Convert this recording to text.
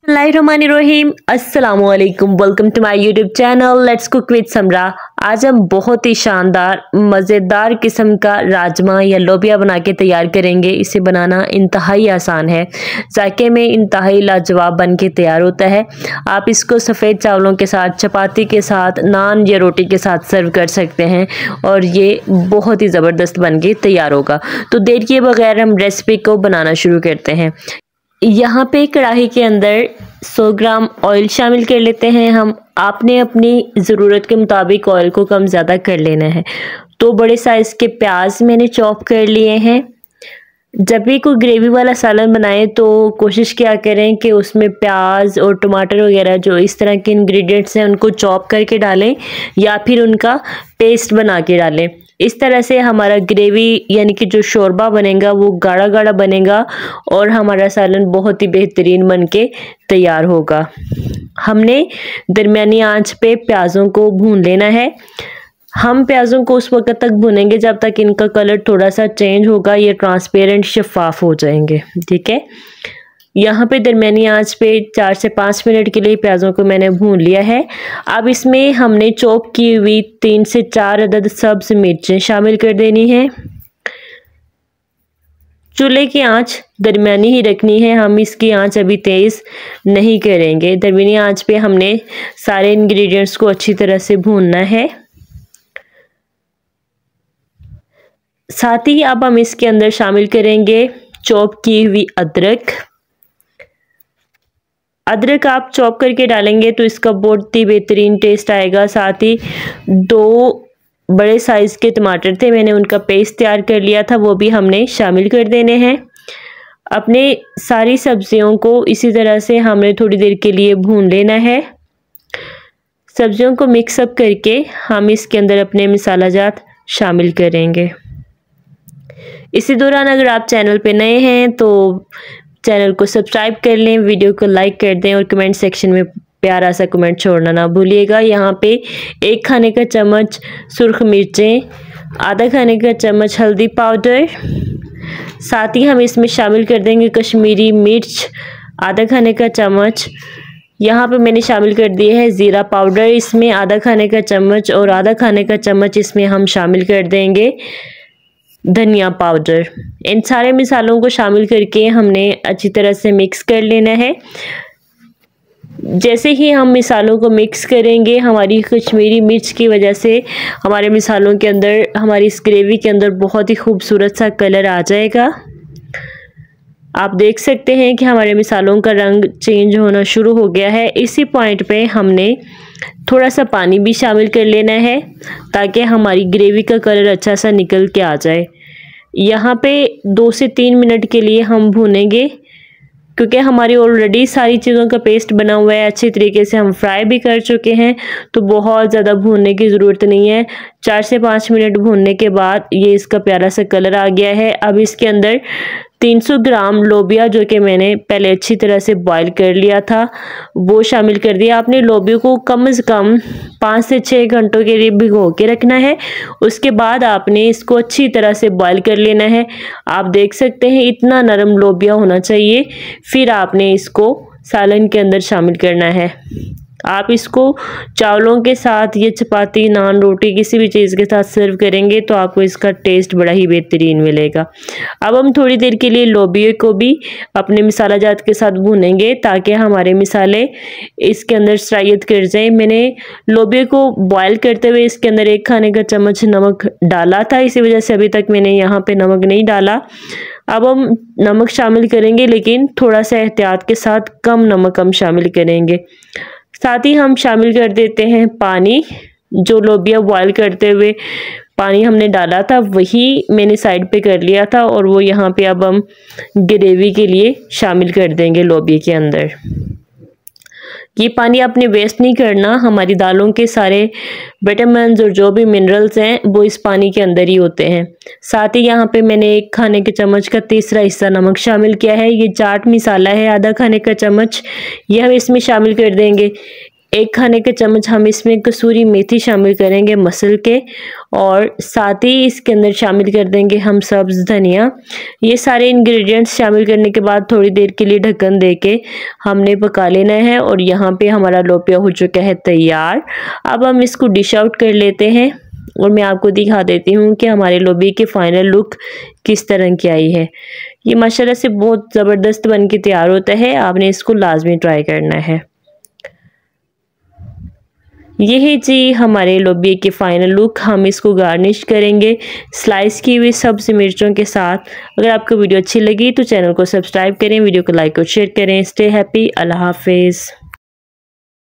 बिस्मिल्लाहिर्रहमानिर्रहीम अस्सलामुअलैकुम। Welcome to my YouTube channel let's cook with Samra. आज हम बहुत ही शानदार मज़ेदार किस्म का राजमा या लोबिया बना के तैयार करेंगे। इसे बनाना इंतहाई आसान है, जायके में इंतहाई लाजवाब बन के तैयार होता है। आप इसको सफ़ेद चावलों के साथ, चपाती के साथ, नान या रोटी के साथ सर्व कर सकते हैं और ये बहुत ही ज़बरदस्त बन के तैयार होगा। तो देर किए बगैर हम रेसिपी को बनाना शुरू करते हैं। यहाँ पे कढ़ाई के अंदर 100 ग्राम ऑयल शामिल कर लेते हैं हम। आपने अपनी ज़रूरत के मुताबिक ऑयल को कम ज़्यादा कर लेना है। तो बड़े साइज़ के प्याज मैंने चॉप कर लिए हैं। जब भी कोई ग्रेवी वाला सालन बनाएं तो कोशिश क्या करें कि उसमें प्याज और टमाटर वगैरह जो इस तरह के इंग्रेडिएंट्स हैं उनको चॉप करके डालें या फिर उनका पेस्ट बना के डालें। इस तरह से हमारा ग्रेवी यानी कि जो शोरबा बनेगा वो गाढ़ा गाढ़ा बनेगा और हमारा सालन बहुत ही बेहतरीन बन के तैयार होगा। हमने दरमियानी आंच पे प्याज़ों को भून लेना है। हम प्याज़ों को उस वक्त तक भूनेंगे जब तक इनका कलर थोड़ा सा चेंज होगा, ये ट्रांसपेरेंट शफाफ हो जाएंगे। ठीक है, यहाँ पे दरमियानी आंच पे 4 से 5 मिनट के लिए प्याज़ों को मैंने भून लिया है। अब इसमें हमने चॉप की हुई 3 से 4 अदद सब्ज़ मिर्चें शामिल कर देनी है। चूल्हे की आंच दरमियानी ही रखनी है, हम इसकी आंच अभी तेज़ नहीं करेंगे। दरमियानी आंच पे हमने सारे इंग्रेडिएंट्स को अच्छी तरह से भूनना है। साथ ही अब हम इसके अंदर शामिल करेंगे चॉप की हुई अदरक। अदरक आप चॉप करके डालेंगे तो इसका बहुत ही बेहतरीन टेस्ट आएगा। साथ ही 2 बड़े साइज़ के टमाटर थे, मैंने उनका पेस्ट तैयार कर लिया था, वो भी हमने शामिल कर देने हैं। अपने सारी सब्जियों को इसी तरह से हमने थोड़ी देर के लिए भून लेना है। सब्जियों को मिक्सअप करके हम इसके अंदर अपने मसाला जात शामिल करेंगे। इसी दौरान अगर आप चैनल पे नए हैं तो चैनल को सब्सक्राइब कर लें, वीडियो को लाइक कर दें और कमेंट सेक्शन में प्यारा सा कमेंट छोड़ना ना भूलिएगा। यहाँ पे 1 खाने का चम्मच सुर्ख मिर्चें, आधा खाने का चम्मच हल्दी पाउडर, साथ ही हम इसमें शामिल कर देंगे कश्मीरी मिर्च आधा खाने का चम्मच। यहाँ पे मैंने शामिल कर दिया है ज़ीरा पाउडर, इसमें आधा खाने का चम्मच और आधा खाने का चम्मच इसमें हम शामिल कर देंगे धनिया पाउडर। इन सारे मसालों को शामिल करके हमने अच्छी तरह से मिक्स कर लेना है। जैसे ही हम मसालों को मिक्स करेंगे, हमारी कश्मीरी मिर्च की वजह से हमारे मसालों के अंदर, हमारी इस ग्रेवी के अंदर बहुत ही खूबसूरत सा कलर आ जाएगा। आप देख सकते हैं कि हमारे मसालों का रंग चेंज होना शुरू हो गया है। इसी पॉइंट पे हमने थोड़ा सा पानी भी शामिल कर लेना है ताकि हमारी ग्रेवी का कलर अच्छा सा निकल के आ जाए। यहाँ पे 2 से 3 मिनट के लिए हम भूनेंगे क्योंकि हमारी ऑलरेडी सारी चीज़ों का पेस्ट बना हुआ है, अच्छी तरीके से हम फ्राई भी कर चुके हैं, तो बहुत ज़्यादा भूनने की ज़रूरत नहीं है। 4 से 5 मिनट भूनने के बाद ये इसका प्यारा सा कलर आ गया है। अब इसके अंदर 300 ग्राम लोबिया जो कि मैंने पहले अच्छी तरह से बॉईल कर लिया था वो शामिल कर दिया। आपने लोबिया को कम से कम 5 से 6 घंटों के लिए भिगो के रखना है। उसके बाद आपने इसको अच्छी तरह से बॉईल कर लेना है। आप देख सकते हैं इतना नरम लोबिया होना चाहिए। फिर आपने इसको सालन के अंदर शामिल करना है। आप इसको चावलों के साथ या चपाती, नान, रोटी किसी भी चीज़ के साथ सर्व करेंगे तो आपको इसका टेस्ट बड़ा ही बेहतरीन मिलेगा। अब हम थोड़ी देर के लिए लोबिया को भी अपने मसाला जात के साथ भूनेंगे ताकि हमारे मसाले इसके अंदर सरायत कर जाएं। मैंने लोबिया को बॉयल करते हुए इसके अंदर 1 खाने का चम्मच नमक डाला था, इसी वजह से अभी तक मैंने यहाँ पे नमक नहीं डाला। अब हम नमक शामिल करेंगे लेकिन थोड़ा सा एहतियात के साथ, कम नमक हम शामिल करेंगे। साथ ही हम शामिल कर देते हैं पानी। जो लोबिया बॉयल करते हुए पानी हमने डाला था वही मैंने साइड पे कर लिया था और वो यहाँ पे अब हम ग्रेवी के लिए शामिल कर देंगे लोबिया के अंदर। ये पानी आपने वेस्ट नहीं करना, हमारी दालों के सारे विटामिन्स और जो भी मिनरल्स हैं वो इस पानी के अंदर ही होते हैं। साथ ही यहाँ पे मैंने 1 खाने के चम्मच का 3रा हिस्सा नमक शामिल किया है। ये चाट मसाला है आधा खाने का चम्मच, यह हम इसमें शामिल कर देंगे। 1 खाने का चम्मच हम इसमें कसूरी मेथी शामिल करेंगे मसल के, और साथ ही इसके अंदर शामिल कर देंगे हम सब्ज़ धनिया। ये सारे इंग्रेडिएंट्स शामिल करने के बाद थोड़ी देर के लिए ढक्कन देके हमने पका लेना है। और यहाँ पे हमारा लोबिया हो चुका है तैयार। अब हम इसको डिश आउट कर लेते हैं और मैं आपको दिखा देती हूँ कि हमारे लोबिया की फाइनल लुक किस तरह की आई है। ये माशाल्लाह से बहुत ज़बरदस्त बन के तैयार होता है। आपने इसको लाजमी ट्राई करना है। यही जी हमारे लोबिया की फाइनल लुक। हम इसको गार्निश करेंगे स्लाइस की हुई सब्ज़ मिर्चों के साथ। अगर आपको वीडियो अच्छी लगी तो चैनल को सब्सक्राइब करें, वीडियो को लाइक और शेयर करें। Stay happy. अल्लाह हाफिज़।